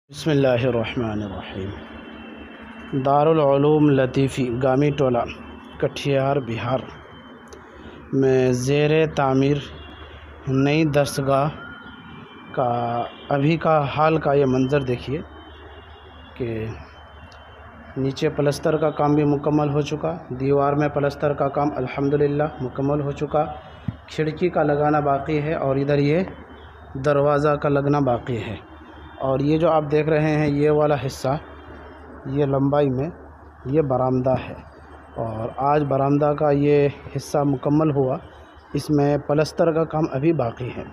बिस्मिल्लाहिर्रहमानिर्रहीम। दारुल उलूम लतीफ़ी गामी टोला कठियार बिहार में ज़ेर तामीर नई दरसगाह का अभी का हाल का ये मंज़र देखिए कि नीचे प्लस्तर का काम भी मुकम्मल हो चुका, दीवार में प्लस्तर का काम अल्हम्दुलिल्लाह मुकम्मल हो चुका, खिड़की का लगाना बाकी है और इधर ये दरवाज़ा का लगना बाकी है। और ये जो आप देख रहे हैं ये वाला हिस्सा, ये लंबाई में ये बरामदा है और आज बरामदा का ये हिस्सा मुकम्मल हुआ। इसमें प्लस्तर का काम अभी बाकी है।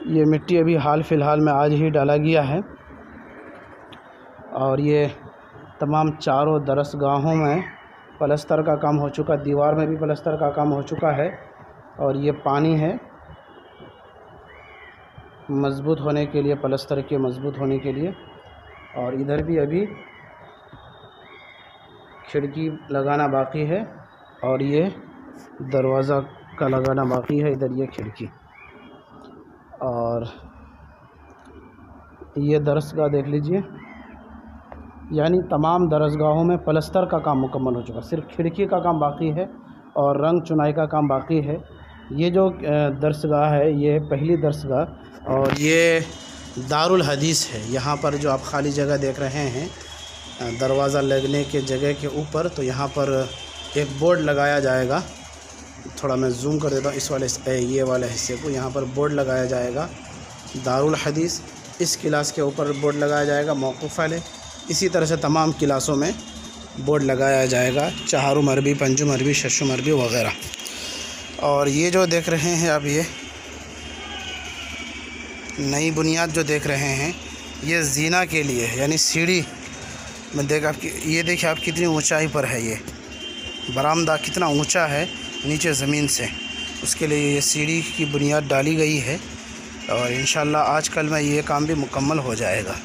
ये मिट्टी अभी हाल फ़िलहाल में आज ही डाला गया है और ये तमाम चारों दरसगाहों में प्लस्तर का काम हो चुका, दीवार में भी प्लस्तर का काम हो चुका है। और ये पानी है मज़बूत होने के लिए, प्लस्तर के मज़बूत होने के लिए। और इधर भी अभी खिड़की लगाना बाकी है और ये दरवाज़ा का लगाना बाकी है। इधर ये खिड़की और ये दरसगाह देख लीजिए, यानी तमाम दरसगाहों में प्लस्तर का काम मुकम्मल हो चुका, सिर्फ खिड़की का काम बाकी है और रंग चुनाई का काम बाकी है। ये जो दरसगाह है ये पहली दरसगाह और ये दारुल हदीस है। यहाँ पर जो आप खाली जगह देख रहे हैं दरवाज़ा लगने के जगह के ऊपर, तो यहाँ पर एक बोर्ड लगाया जाएगा। थोड़ा मैं जूम कर देता हूँ इस वाले ये वाले हिस्से को। यहाँ पर बोर्ड लगाया जाएगा दारुल हदीस, इस क्लास के ऊपर बोर्ड लगाया जाएगा मौक़ूफ़ है। इसी तरह से तमाम क्लासों में बोर्ड लगाया जाएगा, चहारुम अरबी, पंजुम अरबी, शशुम अरबी वग़ैरह। और ये जो देख रहे हैं आप, ये नई बुनियाद जो देख रहे हैं ये जीना के लिए है, यानी सीढ़ी में देख आपकी, ये देखिए आप कितनी ऊंचाई पर है। ये बरामदा कितना ऊंचा है नीचे ज़मीन से, उसके लिए ये सीढ़ी की बुनियाद डाली गई है और इंशाअल्लाह आज कल में ये काम भी मुकम्मल हो जाएगा।